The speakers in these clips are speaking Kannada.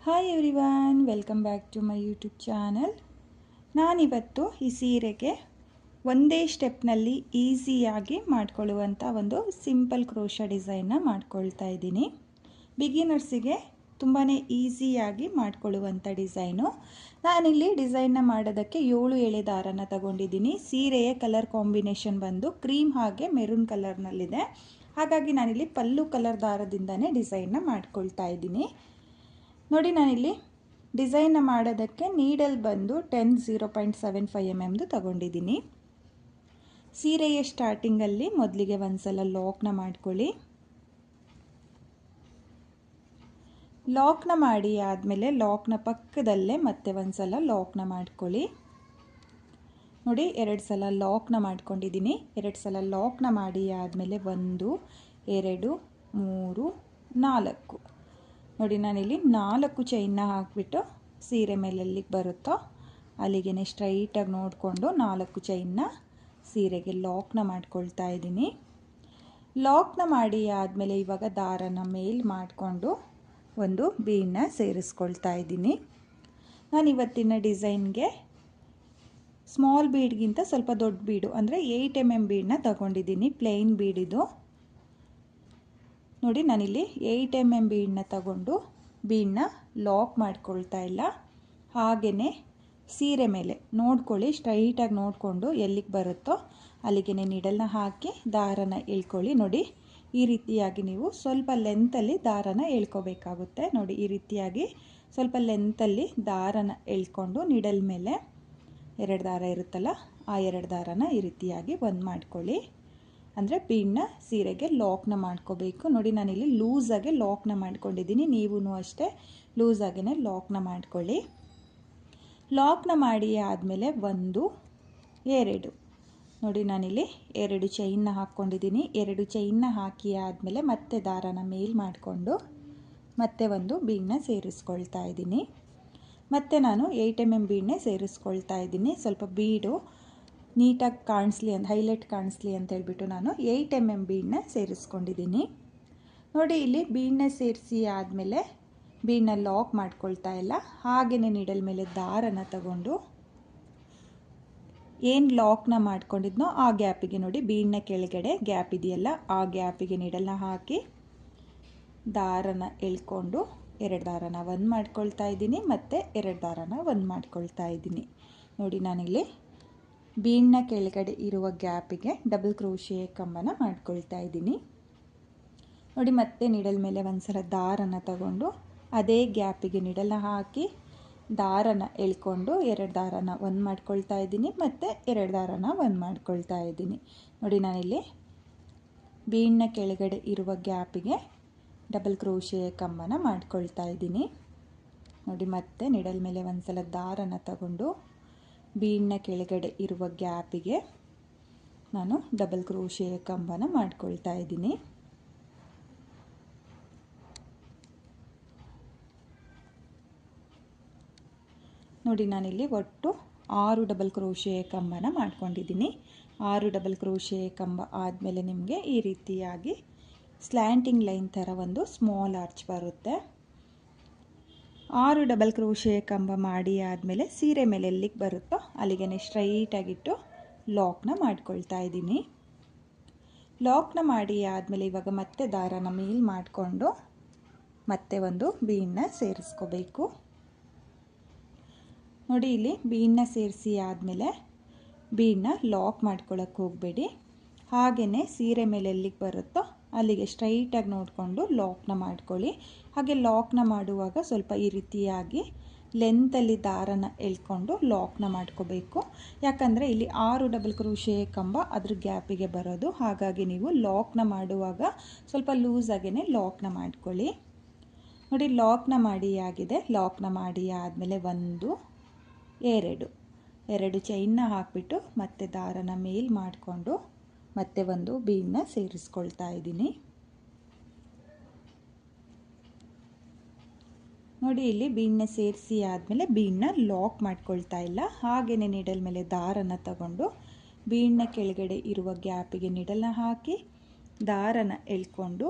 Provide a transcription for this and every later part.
Hi everyone, welcome back to my YouTube channel. ನಾನಿವತ್ತು ಈ ಸೀರೆಗೆ ಒಂದೇ ಸ್ಟೆಪ್ನಲ್ಲಿ ಈಸಿಯಾಗಿ ಮಾಡ್ಕೊಳ್ಳುವಂಥ ಒಂದು ಸಿಂಪಲ್ ಕ್ರೋಶಾ ಡಿಸೈನ್ನ ಮಾಡ್ಕೊಳ್ತಾ ಇದ್ದೀನಿ. ಬಿಗಿನರ್ಸಿಗೆ ತುಂಬಾ ಈಸಿಯಾಗಿ ಮಾಡ್ಕೊಳ್ಳುವಂಥ ಡಿಸೈನು. ನಾನಿಲ್ಲಿ ಡಿಸೈನ್ನ ಮಾಡೋದಕ್ಕೆ 7 ಎಳೆ ದಾರನ ತಗೊಂಡಿದ್ದೀನಿ. ಸೀರೆಯ ಕಲರ್ ಕಾಂಬಿನೇಷನ್ ಬಂದು ಕ್ರೀಮ್ ಹಾಗೆ ಮೆರೂನ್ ಕಲರ್ನಲ್ಲಿದೆ. ಹಾಗಾಗಿ ನಾನಿಲ್ಲಿ ಪಲ್ಲು ಕಲರ್ ದಾರದಿಂದನೇ ಡಿಸೈನ್ನ ಮಾಡ್ಕೊಳ್ತಾ ಇದ್ದೀನಿ. ನೋಡಿ, ನಾನಿಲ್ಲಿ ಡಿಸೈನ್ನ ಮಾಡೋದಕ್ಕೆ ನೀಡಲ್ ಬಂದು 0.75 mm ತಗೊಂಡಿದ್ದೀನಿ. ಸೀರೆಯ ಸ್ಟಾರ್ಟಿಂಗಲ್ಲಿ ಮೊದಲಿಗೆ ಒಂದ್ಸಲ ಲಾಕ್ನ ಮಾಡ್ಕೊಳ್ಳಿ. ಲಾಕ್ನ ಮಾಡಿ ಆದಮೇಲೆ ಲಾಕ್ನ ಪಕ್ಕದಲ್ಲೇ ಮತ್ತೆ ಒಂದ್ಸಲ ಲಾಕ್ನ ಮಾಡ್ಕೊಳ್ಳಿ. ನೋಡಿ, 2 ಸಲ ಲಾಕ್ನ ಮಾಡ್ಕೊಂಡಿದ್ದೀನಿ. 2 ಸಲ ಲಾಕ್ನ ಮಾಡಿ ಆದಮೇಲೆ 1 2 3 4 ನೋಡಿ, ನಾನಿಲ್ಲಿ 4 ಚೈನ್ನ ಹಾಕಿಬಿಟ್ಟು ಸೀರೆ ಮೇಲೆ ಎಲ್ಲಿಗೆ ಬರುತ್ತೋ ಅಲ್ಲಿಗೆ ಸ್ಟ್ರೈಟಾಗಿ ನೋಡಿಕೊಂಡು 4 ಚೈನ್ನ ಸೀರೆಗೆ ಲಾಕ್ನ ಮಾಡ್ಕೊಳ್ತಾ ಇದ್ದೀನಿ. ಲಾಕ್ನ ಮಾಡಿ ಆದಮೇಲೆ ಇವಾಗ ದಾರನ ಮೇಲ್ ಮಾಡಿಕೊಂಡು ಒಂದು ಬೀಡನ್ನ ಸೇರಿಸ್ಕೊಳ್ತಾ ಇದ್ದೀನಿ. ನಾನು ಇವತ್ತಿನ ಡಿಸೈನ್ಗೆ ಸ್ಮಾಲ್ ಬೀಡ್ಗಿಂತ ಸ್ವಲ್ಪ ದೊಡ್ಡ ಬೀಡು ಅಂದರೆ 8 mm ಬೀಡನ್ನ ತಗೊಂಡಿದ್ದೀನಿ. ಪ್ಲೇನ್ ಬೀಡಿದು. ನೋಡಿ, ನಾನಿಲ್ಲಿ 8 mm ಬೀಡನ್ನ ತಗೊಂಡು ಬೀಡನ್ನ ಲಾಕ್ ಮಾಡ್ಕೊಳ್ತಾ ಇಲ್ಲ, ಹಾಗೆಯೇ ಸೀರೆ ಮೇಲೆ ನೋಡ್ಕೊಳ್ಳಿ, ಸ್ಟ್ರೈಟಾಗಿ ನೋಡಿಕೊಂಡು ಎಲ್ಲಿಗೆ ಬರುತ್ತೋ ಅಲ್ಲಿಗೆ ನೀಡಲ್ನ ಹಾಕಿ ದಾರನ ಎಳ್ಕೊಳ್ಳಿ. ನೋಡಿ, ಈ ರೀತಿಯಾಗಿ ನೀವು ಸ್ವಲ್ಪ ಲೆಂತಲ್ಲಿ ದಾರನ ಎಳ್ಕೋಬೇಕಾಗುತ್ತೆ. ನೋಡಿ, ಈ ರೀತಿಯಾಗಿ ಸ್ವಲ್ಪ ಲೆಂತಲ್ಲಿ ದಾರನ ಎಳ್ಕೊಂಡು ನೀಡಲ್ ಮೇಲೆ 2 ದಾರ ಇರುತ್ತಲ್ಲ, ಆ 2 ದಾರನ ಈ ರೀತಿಯಾಗಿ ಒಂದು ಮಾಡ್ಕೊಳ್ಳಿ. ಅಂದರೆ ಬೀಡನ್ನ ಸೀರೆಗೆ ಲಾಕ್ನ ಮಾಡ್ಕೋಬೇಕು. ನೋಡಿ, ನಾನಿಲ್ಲಿ ಲೂಸಾಗೆ ಲಾಕ್ನ ಮಾಡ್ಕೊಂಡಿದ್ದೀನಿ. ನೀವೂ ಅಷ್ಟೇ ಲೂಸಾಗೇ ಲಾಕ್ನ ಮಾಡ್ಕೊಳ್ಳಿ. ಲಾಕ್ನ ಮಾಡಿ ಆದಮೇಲೆ 1 2 ನೋಡಿ, ನಾನಿಲ್ಲಿ 2 ಚೈನ್ನ ಹಾಕ್ಕೊಂಡಿದ್ದೀನಿ. 2 ಚೈನ್ನ ಹಾಕಿ ಆದಮೇಲೆ ಮತ್ತೆ ದಾರನ ಮೇಲ್ ಮಾಡಿಕೊಂಡು ಮತ್ತೆ ಒಂದು ಬೀಡನ್ನ ಸೇರಿಸ್ಕೊಳ್ತಾ ಇದ್ದೀನಿ. ಮತ್ತು ನಾನು 8 mm ಬೀಡನ್ನೇ ಸೇರಿಸ್ಕೊಳ್ತಾ ಇದ್ದೀನಿ. ಸ್ವಲ್ಪ ಬೀಡು ನೀಟಾಗಿ ಕಾಣಿಸ್ಲಿ ಅಂತ, ಹೈಲೈಟ್ ಕಾಣಿಸ್ಲಿ ಅಂತ ಹೇಳ್ಬಿಟ್ಟು ನಾನು 8 mm ಬೀಡನ್ನ ಸೇರಿಸ್ಕೊಂಡಿದ್ದೀನಿ. ನೋಡಿ, ಇಲ್ಲಿ ಬೀಡನ್ನ ಸೇರಿಸಿ ಆದಮೇಲೆ ಬೀಡನ್ನ ಲಾಕ್ ಮಾಡ್ಕೊಳ್ತಾ ಇಲ್ಲ, ಹಾಗೆಯೇ ನೀಡಲ್ ಮೇಲೆ ದಾರನ ತಗೊಂಡು ಏನು ಲಾಕ್ನ ಮಾಡ್ಕೊಂಡಿದ್ನೋ ಆ ಗ್ಯಾಪಿಗೆ ನೋಡಿ, ಬೀಡನ್ನ ಕೆಳಗಡೆ ಗ್ಯಾಪ್ ಇದೆಯಲ್ಲ ಆ ಗ್ಯಾಪಿಗೆ ನೀಡಲ್ನ ಹಾಕಿ ದಾರನ ಎಳ್ಕೊಂಡು 2 ದಾರನ ಒಂದು ಮಾಡ್ಕೊಳ್ತಾ ಇದ್ದೀನಿ, ಮತ್ತು 2 ದಾರನ ಒಂದು ಮಾಡ್ಕೊಳ್ತಾ ಇದ್ದೀನಿ. ನೋಡಿ, ನಾನಿಲ್ಲಿ ಬೀಡನ್ನ ಕೆಳಗಡೆ ಇರುವ ಗ್ಯಾಪಿಗೆ ಡಬಲ್ ಕ್ರೋಶೆ ಕಂಬನ ಮಾಡ್ಕೊಳ್ತಾ ಇದ್ದೀನಿ. ನೋಡಿ, ಮತ್ತೆ ನೀಡಲ್ ಮೇಲೆ ಒಂದ್ಸಲ ದಾರನ ತಗೊಂಡು ಅದೇ ಗ್ಯಾಪಿಗೆ ನೀಡಲ್ನ ಹಾಕಿ ದಾರನ ಎಳ್ಕೊಂಡು 2 ದಾರನ ಒಂದು ಮಾಡ್ಕೊಳ್ತಾ ಇದ್ದೀನಿ, ಮತ್ತು 2 ದಾರನ ಒಂದು ಮಾಡ್ಕೊಳ್ತಾ ಇದ್ದೀನಿ. ನೋಡಿ, ನಾನಿಲ್ಲಿ ಬೀಡನ್ನ ಕೆಳಗಡೆ ಇರುವ ಗ್ಯಾಪಿಗೆ ಡಬಲ್ ಕ್ರೋಶೆ ಕಂಬನ ಮಾಡ್ಕೊಳ್ತಾ ಇದ್ದೀನಿ. ನೋಡಿ, ಮತ್ತೆ ನೀಡಲ್ ಮೇಲೆ ಒಂದ್ಸಲ ದಾರನ ತಗೊಂಡು ಬೀಡನ್ನ ಕೆಳಗಡೆ ಇರುವ ಗ್ಯಾಪಿಗೆ ನಾನು ಡಬಲ್ ಕ್ರೋಶೆ ಕಂಬನ ಮಾಡ್ಕೊಳ್ತಾ ಇದ್ದೀನಿ. ನೋಡಿ, ನಾನಿಲ್ಲಿ ಒಟ್ಟು 6 ಡಬಲ್ ಕ್ರೋಶೆ ಕಂಬನ ಮಾಡ್ಕೊಂಡಿದ್ದೀನಿ. 6 ಡಬಲ್ ಕ್ರೋಶೆ ಕಂಬ ಆದಮೇಲೆ ನಿಮಗೆ ಈ ರೀತಿಯಾಗಿ ಸ್ಲ್ಯಾಂಟಿಂಗ್ ಲೈನ್ ಥರ ಒಂದು ಸ್ಮಾಲ್ ಆರ್ಚ್ ಬರುತ್ತೆ. 6 ಡಬಲ್ ಕ್ರೋಶೆ ಕಂಬ ಮಾಡಿ ಆದಮೇಲೆ ಸೀರೆ ಮೇಲೆ ಎಲ್ಲಿಗೆ ಬರುತ್ತೋ ಅಲ್ಲಿಗೆ ಸ್ಟ್ರೈಟಾಗಿಟ್ಟು ಲಾಕ್ನ ಮಾಡ್ಕೊಳ್ತಾ ಇದ್ದೀನಿ. ಲಾಕ್ನ ಮಾಡಿ ಆದಮೇಲೆ ಇವಾಗ ಮತ್ತೆ ದಾರನ ಮೇಲ್ ಮಾಡಿಕೊಂಡು ಮತ್ತೆ ಒಂದು ಬೀಡನ್ನ ಸೇರಿಸ್ಕೋಬೇಕು. ನೋಡಿ, ಇಲ್ಲಿ ಬೀಡನ್ನ ಸೇರಿಸಿ ಆದಮೇಲೆ ಬೀಡನ್ನ ಲಾಕ್ ಮಾಡ್ಕೊಳ್ಳೋಕ್ಕೆ ಹೋಗಬೇಡಿ, ಹಾಗೆಯೇ ಸೀರೆ ಮೇಲೆ ಎಲ್ಲಿಗೆ ಬರುತ್ತೋ ಅಲ್ಲಿಗೆ ಸ್ಟ್ರೈಟಾಗಿ ನೋಡಿಕೊಂಡು ಲಾಕ್ನ ಮಾಡ್ಕೊಳ್ಳಿ. ಹಾಗೆ ಲಾಕ್ನ ಮಾಡುವಾಗ ಸ್ವಲ್ಪ ಈ ರೀತಿಯಾಗಿ ಲೆಂತಲ್ಲಿ ದಾರನ ಎಳ್ಕೊಂಡು ಲಾಕ್ನ ಮಾಡ್ಕೋಬೇಕು. ಯಾಕಂದರೆ ಇಲ್ಲಿ 6 ಡಬಲ್ ಕ್ರೋಶೆ ಕಂಬ ಅದ್ರ ಗ್ಯಾಪಿಗೆ ಬರೋದು, ಹಾಗಾಗಿ ನೀವು ಲಾಕ್ನ ಮಾಡುವಾಗ ಸ್ವಲ್ಪ ಲೂಸಾಗೇ ಲಾಕ್ನ ಮಾಡ್ಕೊಳ್ಳಿ. ನೋಡಿ, ಲಾಕ್ನ ಮಾಡಿ ಆಗಿದೆ. ಲಾಕ್ನ ಮಾಡಿ ಆದಮೇಲೆ 1 2 ಚೈನ್ನ ಹಾಕಿಬಿಟ್ಟು ಮತ್ತೆ ದಾರನ ಮೇಲ್ ಮಾಡಿಕೊಂಡು ಮತ್ತೆ ಒಂದು ಬೀಡನ್ನ ಸೇರಿಸ್ಕೊಳ್ತಾ ಇದ್ದೀನಿ. ನೋಡಿ, ಇಲ್ಲಿ ಬೀಡನ್ನ ಸೇರಿಸಿ ಆದಮೇಲೆ ಬೀಡನ್ನ ಲಾಕ್ ಮಾಡ್ಕೊಳ್ತಾ ಇಲ್ಲ, ಹಾಗೆಯೇ ನೀಡಲ್ ಮೇಲೆ ದಾರನ ತಗೊಂಡು ಬೀಡನ್ನ ಕೆಳಗಡೆ ಇರುವ ಗ್ಯಾಪಿಗೆ ನೀಡಲ್ನ ಹಾಕಿ ದಾರನ ಎಳ್ಕೊಂಡು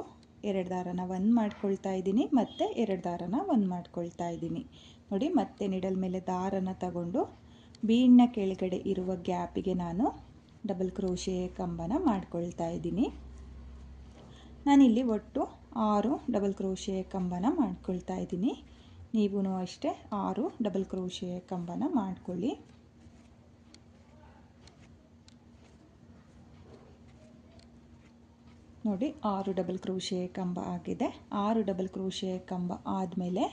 2 ದಾರನ ಒಂದು ಮಾಡ್ಕೊಳ್ತಾ ಇದ್ದೀನಿ, ಮತ್ತು 2 ದಾರನ ಒಂದು ಮಾಡ್ಕೊಳ್ತಾ ಇದ್ದೀನಿ. ನೋಡಿ, ಮತ್ತೆ ನಿಡಲ್ ಮೇಲೆ ದಾರನ ತಗೊಂಡು ಬೀಡ್ನ ಕೆಳಗಡೆ ಇರುವ ಗ್ಯಾಪಿಗೆ ನಾನು ಡಬಲ್ ಕ್ರೋಶೆ ಕಂಬನ ಮಾಡ್ಕೊಳ್ತಾ ಇದ್ದೀನಿ. ನಾನಿಲ್ಲಿ ಒಟ್ಟು 6 ಡಬಲ್ ಕ್ರೋಶೆ ಕಂಬನ ಮಾಡ್ಕೊಳ್ತಾ ಇದ್ದೀನಿ. ನೀವೂ ಅಷ್ಟೇ 6 ಡಬಲ್ ಕ್ರೋಶೆ ಕಂಬನ ಮಾಡ್ಕೊಳ್ಳಿ. ನೋಡಿ, 6 ಡಬಲ್ ಕ್ರೋಶೆ ಕಂಬ ಆಗಿದೆ. 6 ಡಬಲ್ ಕ್ರೋಶೆ ಕಂಬ ಆದಮೇಲೆ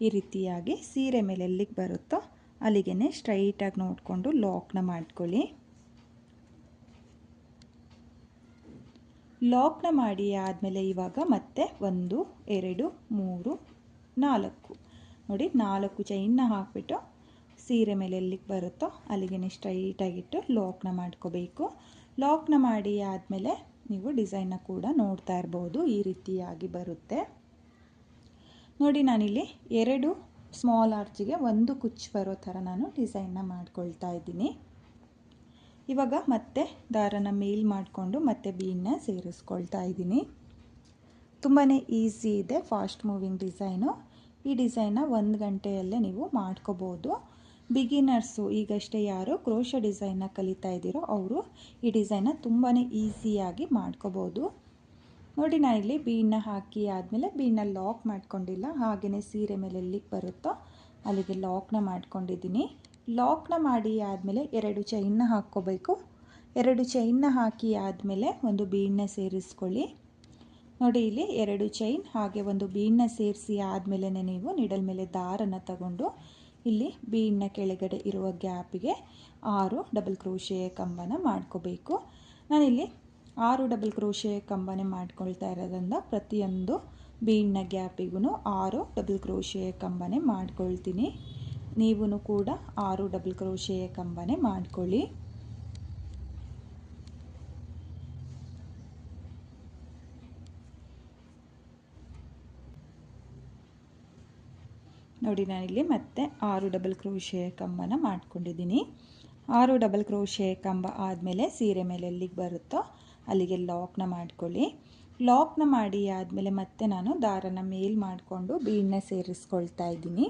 ಈ ರೀತಿಯಾಗಿ ಸೀರೆ ಮೇಲೆ ಎಲ್ಲಿಗೆ ಬರುತ್ತೋ ಅಲ್ಲಿಗೆ ಸ್ಟ್ರೈಟಾಗಿ ನೋಡಿಕೊಂಡು ಲಾಕ್ನ ಮಾಡ್ಕೊಳ್ಳಿ. ಲಾಕ್ನ ಮಾಡಿ ಆದಮೇಲೆ ಇವಾಗ ಮತ್ತೆ 1 2 3 4 ನೋಡಿ, 4 ಚೈನ್ನ ಹಾಕಿಬಿಟ್ಟು ಸೀರೆ ಮೇಲೆ ಎಲ್ಲಿಗೆ ಬರುತ್ತೋ ಅಲ್ಲಿಗೆ ಸ್ಟ್ರೈಟಾಗಿಟ್ಟು ಲಾಕ್ನ ಮಾಡ್ಕೋಬೇಕು. ಲಾಕ್ನ ಮಾಡಿ ಆದಮೇಲೆ ನೀವು ಡಿಸೈನ್ನ ಕೂಡ ನೋಡ್ತಾ ಇರ್ಬೋದು, ಈ ರೀತಿಯಾಗಿ ಬರುತ್ತೆ. ನೋಡಿ, ನಾನಿಲ್ಲಿ 2 ಸ್ಮಾಲ್ ಆರ್ಚಿಗೆ 1 ಕುಚ್ಚು ಬರೋ ಥರ ನಾನು ಡಿಸೈನ್ನ ಮಾಡ್ಕೊಳ್ತಾ ಇದ್ದೀನಿ. ಇವಾಗ ಮತ್ತೆ ದಾರನ ಮೇಲ್ ಮಾಡಿಕೊಂಡು ಮತ್ತೆ ಬೀಡನ್ನ ಸೇರಿಸ್ಕೊಳ್ತಾ ಇದ್ದೀನಿ. ತುಂಬಾ ಈಸಿ ಇದೆ, ಫಾಸ್ಟ್ ಮೂವಿಂಗ್ ಡಿಸೈನು. ಈ ಡಿಸೈನ್ನ 1 ಗಂಟೆಯಲ್ಲೇ ನೀವು ಮಾಡ್ಕೋಬೋದು. ಬಿಗಿನರ್ಸು, ಈಗಷ್ಟೇ ಯಾರು ಕ್ರೋಶೆ ಡಿಸೈನ್ನ ಕಲಿತಾ ಇದ್ದೀರೋ ಅವರು ಈ ಡಿಸೈನ್ನ ತುಂಬಾ ಈಸಿಯಾಗಿ ಮಾಡ್ಕೋಬೋದು. ನೋಡಿ, ನಾನಿಲ್ಲಿ ಬೀಡನ್ನ ಹಾಕಿ ಆದಮೇಲೆ ಬೀಡನ್ನ ಲಾಕ್ ಮಾಡ್ಕೊಂಡಿಲ್ಲ, ಹಾಗೆಯೇ ಸೀರೆ ಮೇಲೆ ಎಲ್ಲಿಗೆ ಬರುತ್ತೋ ಅಲ್ಲಿಗೆ ಲಾಕ್ನ ಮಾಡ್ಕೊಂಡಿದ್ದೀನಿ. ಲಾಕ್ನ ಮಾಡಿ ಆದಮೇಲೆ 2 ಚೈನ್ನ ಹಾಕ್ಕೋಬೇಕು. 2 ಚೈನ್ನ ಹಾಕಿ ಆದಮೇಲೆ ಒಂದು ಬೀಡನ್ನ ಸೇರಿಸ್ಕೊಳ್ಳಿ. ನೋಡಿ, ಇಲ್ಲಿ 2 ಚೈನ್ ಹಾಗೆ ಒಂದು ಬೀಡನ್ನ ಸೇರಿಸಿ ಆದಮೇಲೆ ನೀವು ನಿಡಲ್ ಮೇಲೆ ದಾರನ ತಗೊಂಡು ಇಲ್ಲಿ ಬೀಡನ್ನ ಕೆಳಗಡೆ ಇರುವ ಗ್ಯಾಪಿಗೆ 6 ಡಬಲ್ ಕ್ರೋಶೆ ಕಂಬನ ಮಾಡ್ಕೋಬೇಕು. ನಾನಿಲ್ಲಿ 6 ಡಬಲ್ ಕ್ರೋಶೆ ಕಂಬನೇ ಮಾಡ್ಕೊಳ್ತಾ ಇರೋದ್ರಿಂದ ಪ್ರತಿಯೊಂದು ಬೀಡನ್ನ ಗ್ಯಾಪಿಗೂ 6 ಡಬಲ್ ಕ್ರೋಶೆ ಕಂಬನೇ ಮಾಡ್ಕೊಳ್ತೀನಿ. ನೀವು ಕೂಡ 6 ಡಬಲ್ ಕ್ರೋಶೆ ಕಂಬನೇ ಮಾಡ್ಕೊಳ್ಳಿ. ನೋಡಿ, ನಾನಿಲ್ಲಿ ಮತ್ತೆ 6 ಡಬಲ್ ಕ್ರೋಶೆ ಕಂಬನ ಮಾಡ್ಕೊಂಡಿದ್ದೀನಿ. 6 ಡಬಲ್ ಕ್ರೋಶೆ ಕಂಬ ಆದಮೇಲೆ ಸೀರೆ ಮೇಲೆ ಎಲ್ಲಿಗೆ ಬರುತ್ತೋ ಅಲ್ಲಿಗೆ ಲಾಕ್ನ ಮಾಡ್ಕೊಳ್ಳಿ. ಲಾಕ್ನ ಮಾಡಿ ಆದಮೇಲೆ ಮತ್ತೆ ನಾನು ದಾರನ ಮೇಲ್ ಮಾಡಿಕೊಂಡು ಬೀಡನ್ನ ಸೇರಿಸ್ಕೊಳ್ತಾ ಇದ್ದೀನಿ.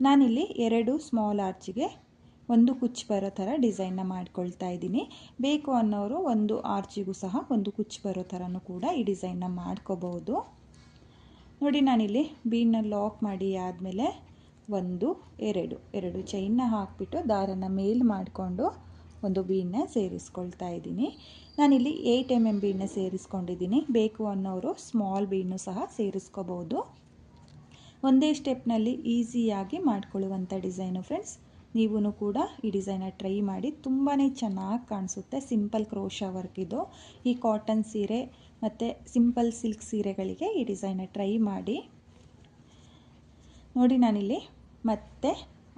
ನಾನಿಲ್ಲಿ 2 ಸ್ಮಾಲ್ ಆರ್ಚಿಗೆ 1 ಕುಚ್ಚು ಬರೋ ಥರ ಡಿಸೈನ್ನ ಮಾಡ್ಕೊಳ್ತಾ ಇದ್ದೀನಿ. ಬೇಕು ಅನ್ನೋರು 1 ಆರ್ಚಿಗೂ ಸಹ 1 ಕುಚ್ಚು ಬರೋ ಥರನೂ ಕೂಡ ಈ ಡಿಸೈನ್ನ ಮಾಡ್ಕೋಬಹುದು. ನೋಡಿ, ನಾನಿಲ್ಲಿ ಬೀಡನ್ನ ಲಾಕ್ ಮಾಡಿ ಆದಮೇಲೆ 1 2 ಚೈನ್ನ ಹಾಕಿಬಿಟ್ಟು ದಾರನ ಮೇಲ್ ಮಾಡಿಕೊಂಡು ಒಂದು ಬೀಡನ್ನ ಸೇರಿಸ್ಕೊಳ್ತಾ ಇದ್ದೀನಿ. ನಾನಿಲ್ಲಿ 8 mm ಬೀಡನ್ನ ಸೇರಿಸ್ಕೊಂಡಿದ್ದೀನಿ. ಬೇಕು ಅನ್ನೋರು ಸ್ಮಾಲ್ ಬೀಡನ್ನು ಸಹ ಸೇರಿಸ್ಕೋಬಹುದು. ಒಂದೇ ಸ್ಟೆಪ್ನಲ್ಲಿ ಈಸಿಯಾಗಿ ಮಾಡ್ಕೊಳ್ಳುವಂಥ ಡಿಸೈನು ಫ್ರೆಂಡ್ಸ್. ನೀವೂ ಕೂಡ ಈ ಡಿಸೈನ ಟ್ರೈ ಮಾಡಿ, ತುಂಬಾ ಚೆನ್ನಾಗಿ ಕಾಣಿಸುತ್ತೆ. ಸಿಂಪಲ್ ಕ್ರೋಶಾ ವರ್ಕ್ ಇದು. ಈ ಕಾಟನ್ ಸೀರೆ ಮತ್ತು ಸಿಂಪಲ್ ಸಿಲ್ಕ್ ಸೀರೆಗಳಿಗೆ ಈ ಡಿಸೈನ ಟ್ರೈ ಮಾಡಿ. ನೋಡಿ, ನಾನಿಲ್ಲಿ ಮತ್ತೆ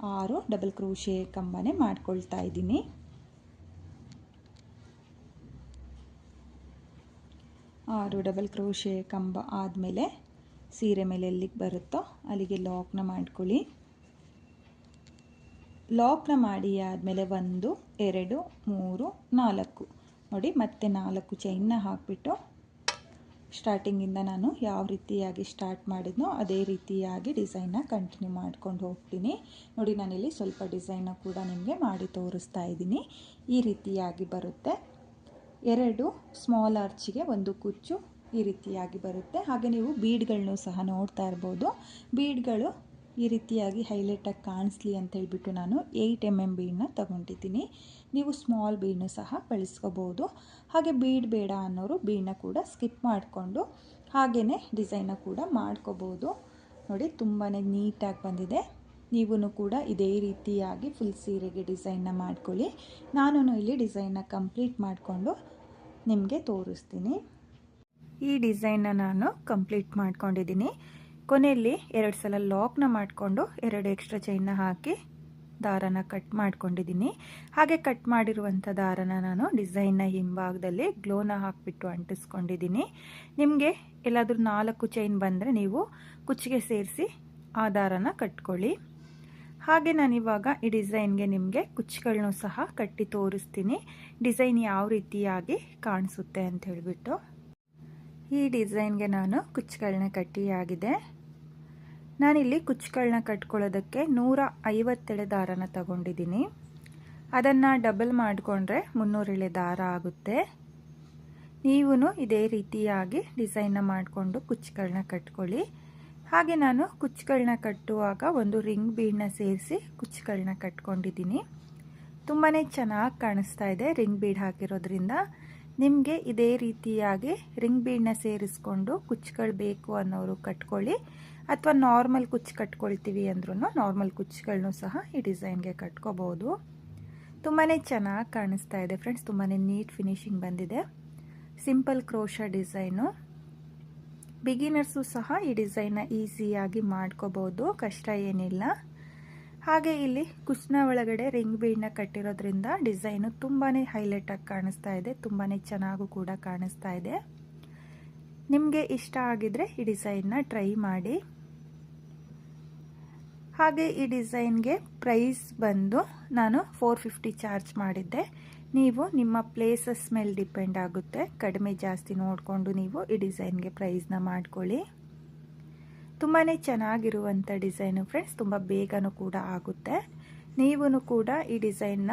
6 ಡಬಲ್ ಕ್ರೋಶೆ ಕಂಬನೇ ಮಾಡ್ಕೊಳ್ತಾ ಇದ್ದೀನಿ. 6 ಡಬಲ್ ಕ್ರೋಶೆ ಕಂಬ ಆದಮೇಲೆ ಸೀರೆ ಮೇಲೆ ಎಲ್ಲಿಗೆ ಬರುತ್ತೋ ಅಲ್ಲಿಗೆ ಲಾಕ್ನ ಮಾಡ್ಕೊಳ್ಳಿ. ಲಾಕ್ನ ಮಾಡಿ ಆದಮೇಲೆ 1 2 3 4 ನೋಡಿ, ಮತ್ತೆ 4 ಚೈನ್ನ ಹಾಕಿಬಿಟ್ಟು ಸ್ಟಾರ್ಟಿಂಗಿಂದ ನಾನು ಯಾವ ರೀತಿಯಾಗಿ ಸ್ಟಾರ್ಟ್ ಮಾಡಿದ್ನೋ ಅದೇ ರೀತಿಯಾಗಿ ಡಿಸೈನ್ನ ಕಂಟಿನ್ಯೂ ಮಾಡ್ಕೊಂಡು ಹೋಗ್ತೀನಿ. ನೋಡಿ, ನಾನಿಲ್ಲಿ ಸ್ವಲ್ಪ ಡಿಸೈನ್ನ ಕೂಡ ನಿಮಗೆ ಮಾಡಿ ತೋರಿಸ್ತಾ ಇದ್ದೀನಿ. ಈ ರೀತಿಯಾಗಿ ಬರುತ್ತೆ. 2 ಸ್ಮಾಲ್ ಆರ್ಚಿಗೆ 1 ಕುಚ್ಚು ಈ ರೀತಿಯಾಗಿ ಬರುತ್ತೆ. ಹಾಗೆ ನೀವು ಬೀಡ್ಗಳನ್ನೂ ಸಹ ನೋಡ್ತಾ ಇರ್ಬೋದು. ಬೀಡ್ಗಳು ಈ ರೀತಿಯಾಗಿ ಹೈಲೈಟಾಗಿ ಕಾಣಿಸ್ಲಿ ಅಂತ ಹೇಳ್ಬಿಟ್ಟು ನಾನು 8 mm ಬೀಡನ್ನ ತಗೊಂಡಿದ್ದೀನಿ. ನೀವು ಸ್ಮಾಲ್ ಬೀಡನ್ನು ಸಹ ಬಳಸ್ಕೋಬೋದು. ಹಾಗೆ ಬೀಡ್ ಬೇಡ ಅನ್ನೋರು ಬೀಡನ್ನ ಕೂಡ ಸ್ಕಿಪ್ ಮಾಡಿಕೊಂಡು ಹಾಗೆಯೇ ಡಿಸೈನ್ನ ಕೂಡ ಮಾಡ್ಕೋಬೋದು. ನೋಡಿ, ತುಂಬಾ ನೀಟಾಗಿ ಬಂದಿದೆ. ನೀವೂ ಕೂಡ ಇದೇ ರೀತಿಯಾಗಿ ಫುಲ್ ಸೀರೆಗೆ ಡಿಸೈನ್ನ ಮಾಡ್ಕೊಳ್ಳಿ. ನಾನು ಇಲ್ಲಿ ಡಿಸೈನ್ನ ಕಂಪ್ಲೀಟ್ ಮಾಡಿಕೊಂಡು ನಿಮಗೆ ತೋರಿಸ್ತೀನಿ. ಈ ಡಿಸೈನ್ನ ನಾನು ಕಂಪ್ಲೀಟ್ ಮಾಡ್ಕೊಂಡಿದ್ದೀನಿ. ಕೊನೆಯಲ್ಲಿ 2 ಸಲ ಲಾಕ್ನ ಮಾಡಿಕೊಂಡು 2 ಎಕ್ಸ್ಟ್ರಾ ಚೈನ್ನ ಹಾಕಿ ದಾರನ ಕಟ್ ಮಾಡ್ಕೊಂಡಿದ್ದೀನಿ. ಹಾಗೆ ಕಟ್ ಮಾಡಿರುವಂಥ ದಾರನ ನಾನು ಡಿಸೈನ್ನ ಹಿಂಭಾಗದಲ್ಲಿ ಗ್ಲೋನ ಹಾಕಿಬಿಟ್ಟು ಅಂಟಿಸ್ಕೊಂಡಿದ್ದೀನಿ. ನಿಮಗೆ ಎಲ್ಲಾದರೂ 4 ಚೈನ್ ಬಂದರೆ ನೀವು ಕುಚ್ಚಿಗೆ ಸೇರಿಸಿ ಆ ದಾರನ ಕಟ್ಕೊಳ್ಳಿ. ಹಾಗೆ ನಾನಿವಾಗ ಈ ಡಿಸೈನ್ಗೆ ನಿಮಗೆ ಕುಚ್ಚುಗಳನ್ನೂ ಸಹ ಕಟ್ಟಿ ತೋರಿಸ್ತೀನಿ, ಡಿಸೈನ್ ಯಾವ ರೀತಿಯಾಗಿ ಕಾಣಿಸುತ್ತೆ ಅಂತ ಹೇಳಿಬಿಟ್ಟು. ಈ ಡಿಸೈನ್ಗೆ ನಾನು ಕುಚ್ಚುಗಳನ್ನ ಕಟ್ಟಿಯಾಗಿದೆ. ನಾನಿಲ್ಲಿ ಕುಚ್ಚುಗಳನ್ನ ಕಟ್ಕೊಳ್ಳೋದಕ್ಕೆ 150 ಎಳೆ ದಾರನ ತಗೊಂಡಿದ್ದೀನಿ. ಅದನ್ನು ಡಬಲ್ ಮಾಡಿಕೊಂಡ್ರೆ 300 ಎಳೆ ದಾರ ಆಗುತ್ತೆ. ನೀವು ಇದೇ ರೀತಿಯಾಗಿ ಡಿಸೈನ್ನ ಮಾಡಿಕೊಂಡು ಕುಚ್ಚುಗಳನ್ನ ಕಟ್ಕೊಳ್ಳಿ. ಹಾಗೆ ನಾನು ಕುಚ್ಚುಗಳನ್ನ ಕಟ್ಟುವಾಗ ಒಂದು ರಿಂಗ್ ಬೀಡನ್ನ ಸೇರಿಸಿ ಕುಚ್ಚುಗಳನ್ನ ಕಟ್ಕೊಂಡಿದ್ದೀನಿ. ತುಂಬಾ ಚೆನ್ನಾಗಿ ಕಾಣಿಸ್ತಾ ಇದೆ ರಿಂಗ್ ಬೀಡ್ ಹಾಕಿರೋದ್ರಿಂದ. ನಿಮಗೆ ಇದೇ ರೀತಿಯಾಗಿ ರಿಂಗ್ ಬೀಡನ್ನ ಸೇರಿಸ್ಕೊಂಡು ಕುಚ್ಚುಗಳು ಬೇಕು ಅನ್ನೋರು ಕಟ್ಕೊಳ್ಳಿ, ಅಥವಾ ನಾರ್ಮಲ್ ಕುಚ್ಚು ಕಟ್ಕೊಳ್ತೀವಿ ಅಂದ್ರೂ ನಾರ್ಮಲ್ ಕುಚ್ಚುಗಳನ್ನೂ ಸಹ ಈ ಡಿಸೈನ್ಗೆ ಕಟ್ಕೋಬೋದು. ತುಂಬಾ ಚೆನ್ನಾಗಿ ಕಾಣಿಸ್ತಾ ಇದೆ ಫ್ರೆಂಡ್ಸ್. ತುಂಬಾ ನೀಟ್ ಫಿನಿಶಿಂಗ್ ಬಂದಿದೆ. Simple crochet design. ಬಿಗಿನರ್ಸು ಸಹ ಈ ಡಿಸೈನ್ನ ಈಸಿಯಾಗಿ ಮಾಡ್ಕೋಬೋದು, ಕಷ್ಟ ಏನಿಲ್ಲ. ಹಾಗೆ ಇಲ್ಲಿ ಕುಚ್ಚಿನ ಒಳಗಡೆ ರಿಂಗ್ ಬೀಡನ್ನ ಕಟ್ಟಿರೋದ್ರಿಂದ ಡಿಸೈನು ತುಂಬಾ ಹೈಲೈಟಾಗಿ ಕಾಣಿಸ್ತಾ ಇದೆ. ತುಂಬಾ ಚೆನ್ನಾಗೂ ಕೂಡ ಕಾಣಿಸ್ತಾ ಇದೆ. ನಿಮಗೆ ಇಷ್ಟ ಆಗಿದ್ರೆ ಈ ಡಿಸೈನ್ನ ಟ್ರೈ ಮಾಡಿ. ಹಾಗೆ ಈ ಡಿಸೈನ್ಗೆ ಪ್ರೈಸ್ ಬಂದು ನಾನು 450 ಚಾರ್ಜ್ ಮಾಡಿದ್ದೆ. ನೀವು ನಿಮ್ಮ ಪ್ಲೇಸಸ್ ಮೇಲೆ ಡಿಪೆಂಡ್ ಆಗುತ್ತೆ. ಕಡಿಮೆ ಜಾಸ್ತಿ ನೋಡಿಕೊಂಡು ನೀವು ಈ ಡಿಸೈನ್ಗೆ ಪ್ರೈಸ್ನ ಮಾಡ್ಕೊಳ್ಳಿ. ತುಂಬಾ ಚೆನ್ನಾಗಿರುವಂಥ ಡಿಸೈನು ಫ್ರೆಂಡ್ಸ್. ತುಂಬ ಬೇಗನೂ ಕೂಡ ಆಗುತ್ತೆ. ನೀವು ಕೂಡ ಈ ಡಿಸೈನ್ನ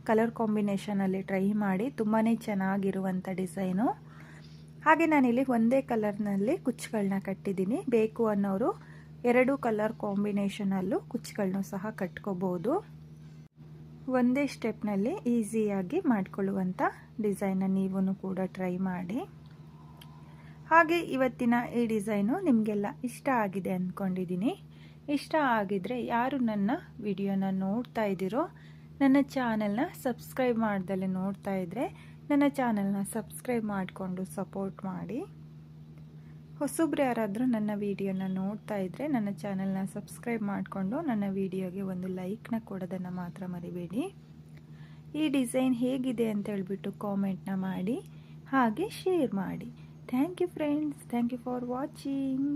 ಕಲರ್ ಕಾಂಬಿನೇಷನಲ್ಲಿ ಟ್ರೈ ಮಾಡಿ. ತುಂಬಾ ಚೆನ್ನಾಗಿರುವಂಥ ಡಿಸೈನು. ಹಾಗೆ ನಾನಿಲ್ಲಿ ಒಂದೇ ಕಲರ್ನಲ್ಲಿ ಕುಚ್ಚುಗಳನ್ನ ಕಟ್ಟಿದ್ದೀನಿ. ಬೇಕು ಅನ್ನೋರು 2 ಕಲರ್ ಕಾಂಬಿನೇಷನಲ್ಲೂ ಕುಚ್ಚುಗಳನ್ನೂ ಸಹ ಕಟ್ಕೋಬೋದು. ಒಂದೇ ಸ್ಟೆಪ್ನಲ್ಲಿ ಈಸಿಯಾಗಿ ಮಾಡಿಕೊಳ್ಳುವಂಥ ಡಿಸೈನ್ನ ನೀವು ಕೂಡ ಟ್ರೈ ಮಾಡಿ. ಹಾಗೆ ಇವತ್ತಿನ ಈ ಡಿಸೈನು ನಿಮಗೆಲ್ಲ ಇಷ್ಟ ಆಗಿದೆ ಅಂದ್ಕೊಂಡಿದ್ದೀನಿ. ಇಷ್ಟ ಆಗಿದ್ರೆ ಯಾರು ನನ್ನ ವಿಡಿಯೋನ ನೋಡ್ತಾ ಇದ್ದೀರೋ, ನನ್ನ ಚಾನಲ್ನ ಸಬ್ಸ್ಕ್ರೈಬ್ ಮಾಡ್ದಲೇ ನೋಡ್ತಾ ಇದ್ದರೆ ನನ್ನ ಚಾನಲ್ನ ಸಬ್ಸ್ಕ್ರೈಬ್ ಮಾಡಿಕೊಂಡು ಸಪೋರ್ಟ್ ಮಾಡಿ. ಹೊಸಬ್ರು ಯಾರಾದರೂ ನನ್ನ ವಿಡಿಯೋನ ನೋಡ್ತಾ ಇದ್ದರೆ ನನ್ನ ಚಾನಲ್ನ ಸಬ್ಸ್ಕ್ರೈಬ್ ಮಾಡಿಕೊಂಡು ನನ್ನ ವಿಡಿಯೋಗೆ ಒಂದು ಲೈಕ್ನ ಕೊಡೋದನ್ನು ಮಾತ್ರ ಮರಿಬೇಡಿ. ಈ ಡಿಸೈನ್ ಹೇಗಿದೆ ಅಂತ ಹೇಳ್ಬಿಟ್ಟು ಕಾಮೆಂಟ್ನ ಮಾಡಿ, ಹಾಗೆ ಶೇರ್ ಮಾಡಿ. Thank you friends. Thank you for watching.